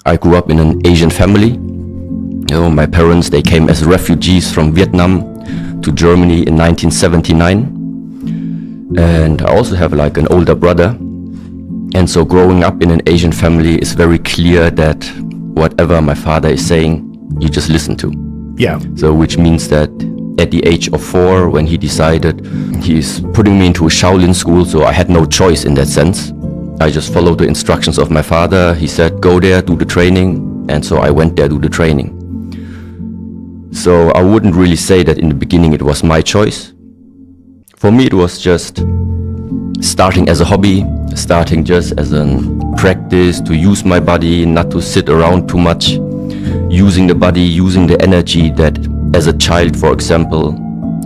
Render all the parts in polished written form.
I grew up in an Asian family. My parents, they came as refugees from Vietnam to Germany in 1979. And I also have like an older brother. And so growing up in an Asian family, it's very clear that whatever my father is saying, you just listen to. Yeah. So which means that at the age of 4, when he decided he's putting me into a Shaolin school, so I had no choice in that sense. I just followed the instructions of my father. He said, go there, do the training. And so I went there, do the training. So I wouldn't really say that in the beginning it was my choice. For me, it was just starting as a hobby, starting just as a practice to use my body, not to sit around too much, using the body, using the energy that as a child, for example,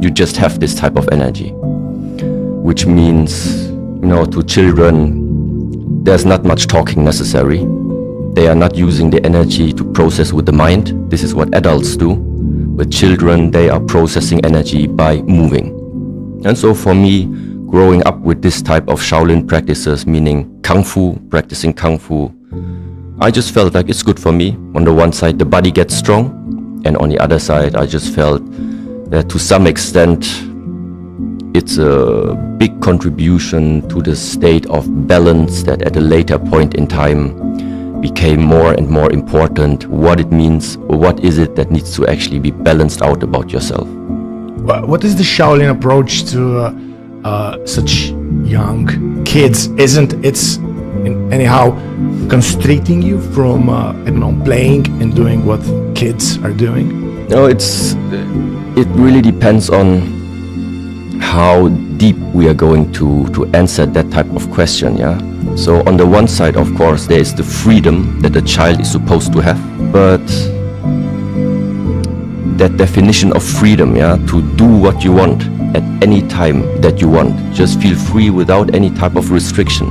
you just have this type of energy, which means, to children, there's not much talking necessary. They are not using the energy to process with the mind. This is what adults do. But children, they are processing energy by moving. And so for me, growing up with this type of Shaolin practices, meaning Kung Fu, practicing Kung Fu, I just felt like it's good for me. On the one side, the body gets strong. And on the other side, I just felt that to some extent, it's a big contribution to the state of balance that at a later point in time became more and more important, what it means, or what is it that needs to actually be balanced out about yourself. What is the Shaolin approach to such young kids? Isn't it's anyhow constricting you from playing and doing what kids are doing? No, it really depends on how deep we are going to answer that type of question, yeah? So on the one side, of course, there is the freedom that a child is supposed to have, but that definition of freedom, yeah, to do what you want at any time that you want, just feel free without any type of restriction.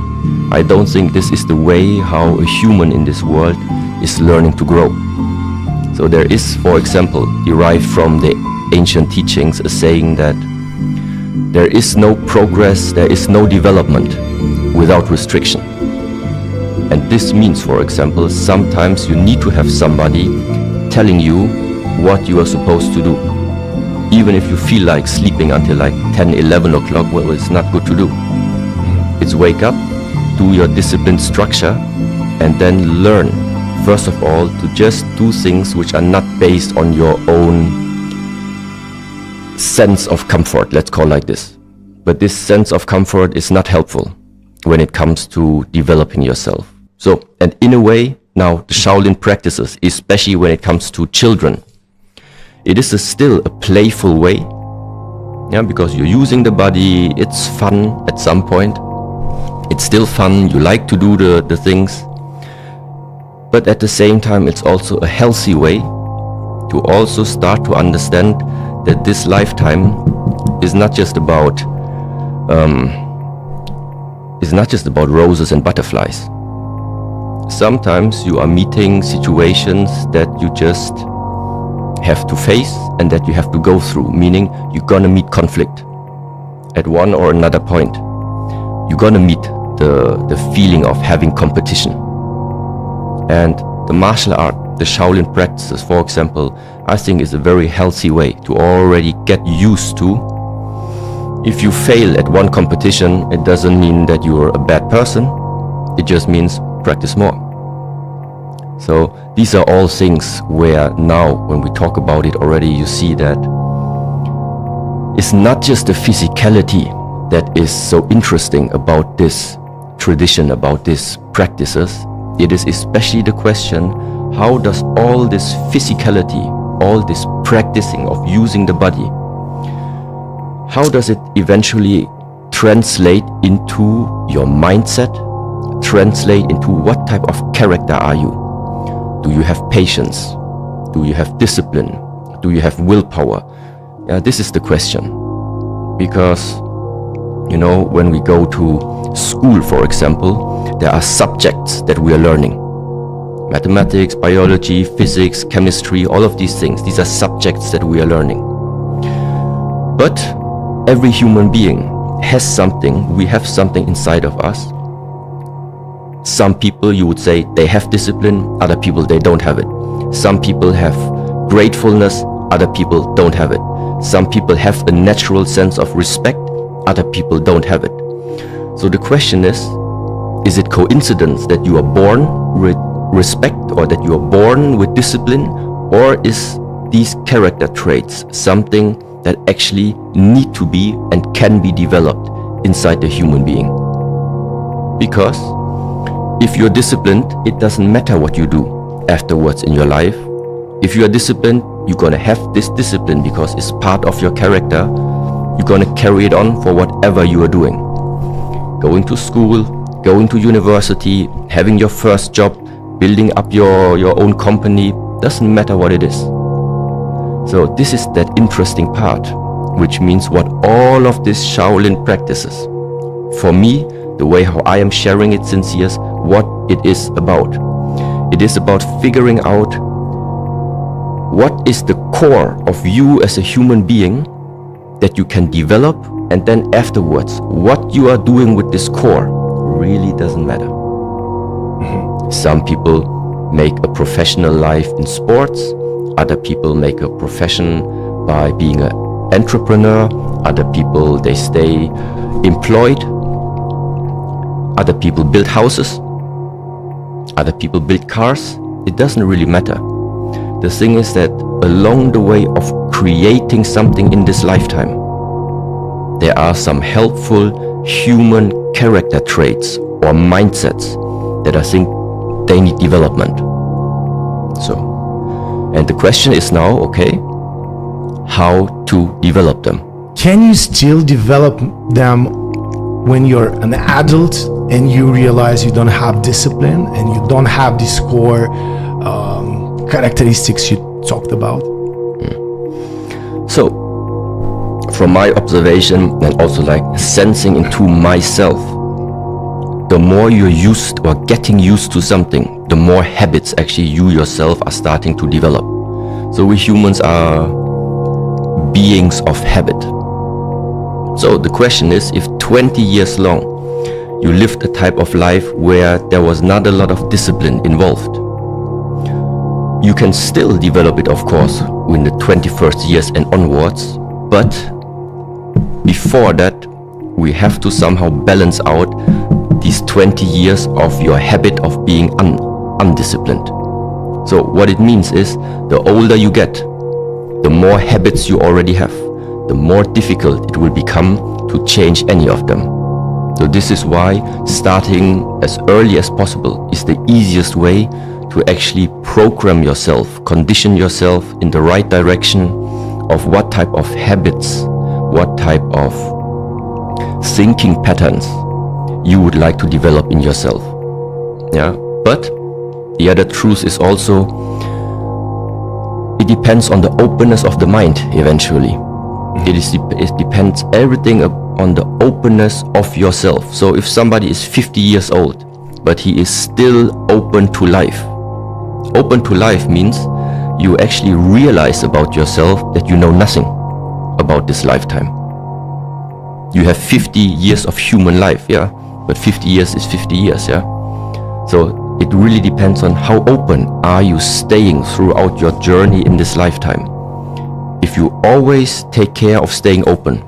I don't think this is the way how a human in this world is learning to grow. So there is, for example, derived from the ancient teachings, a saying that there is no progress, there is no development without restriction. And this means, for example, sometimes you need to have somebody telling you what you are supposed to do. Even if you feel like sleeping until like 10, 11 o'clock, well, it's not good to do. It's wake up, do your disciplined structure, and then learn, first of all, to just do things which are not based on your own sense of comfort, let's call it like this. But this sense of comfort is not helpful when it comes to developing yourself. So, and in a way, now the Shaolin practices, especially when it comes to children, it is still a playful way, yeah, because you're using the body, it's fun at some point. It's still fun, you like to do the things. But at the same time, it's also a healthy way to also start to understand that this lifetime is not just about roses and butterflies. Sometimes you are meeting situations that you just have to face and that you have to go through, meaning you're gonna meet conflict at one or another point. You're gonna meet the feeling of having competition. And the martial art, the Shaolin practices, for example, I think is a very healthy way to already get used to. If you fail at one competition, it doesn't mean that you're a bad person. It just means practice more. So these are all things where now, when we talk about it already, you see that it's not just the physicality that is so interesting about this tradition, about these practices. It is especially the question, how does all this physicality, all this practicing of using the body, how does it eventually translate into your mindset, translate into what type of character are you? Do you have patience? Do you have discipline? Do you have willpower? Yeah, this is the question. Because, when we go to school, for example, there are subjects that we are learning. Mathematics, biology, physics, chemistry, all of these things. These are subjects that we are learning. But every human being has something, we have something inside of us Some people, you would say, they have discipline, other people, they don't have it. Some people have gratefulness, other people don't have it. Some people have a natural sense of respect, other people don't have it. So the question is it coincidence that you are born with respect or that you are born with discipline, or is these character traits something that actually need to be and can be developed inside the human being? Because if you're disciplined, it doesn't matter what you do afterwards in your life. If you are disciplined, you're gonna have this discipline because it's part of your character. You're gonna carry it on for whatever you are doing. Going to school, going to university, having your first job, building up your own company, doesn't matter what it is. So this is that interesting part, which means what all of these Shaolin practices, for me, the way how I am sharing it since years, what it is about. It is about figuring out what is the core of you as a human being that you can develop, and then afterwards, what you are doing with this core really doesn't matter. Some people make a professional life in sports, other people make a profession by being an entrepreneur, other people, they stay employed, other people build houses, other people build cars. It doesn't really matter. The thing is that along the way of creating something in this lifetime, there are some helpful human character traits or mindsets that I think they need development. So, and the question is now, okay, how to develop them? Can you still develop them when you're an adult and you realize you don't have discipline and you don't have these core characteristics you talked about? So, from my observation and also like sensing into myself, the more you're used or getting used to something, the more habits actually you yourself are starting to develop. So we humans are beings of habit. So the question is, if 20 years long you lived a type of life where there was not a lot of discipline involved, you can still develop it, of course, in the 21st years and onwards, but before that, we have to somehow balance out these 20 years of your habit of being undisciplined. So what it means is, the older you get, the more habits you already have, the more difficult it will become to change any of them. So this is why starting as early as possible is the easiest way to actually program yourself, condition yourself in the right direction of what type of habits, what type of thinking patterns you would like to develop in yourself. Yeah, but the other truth is also, it depends on the openness of the mind eventually. It depends everything on the openness of yourself. So if somebody is 50 years old, but he is still open to life. Open to life means you actually realize about yourself that you know nothing about this lifetime. You have 50 years of human life, yeah, but 50 years is 50 years, yeah. So it really depends on how open are you staying throughout your journey in this lifetime. If you always take care of staying open,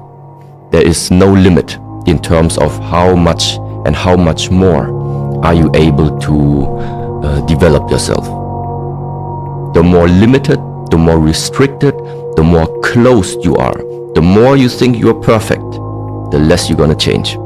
there is no limit in terms of how much and how much more are you able to develop yourself. The more limited, the more restricted, the more closed you are, the more you think you are perfect, the less you're gonna change.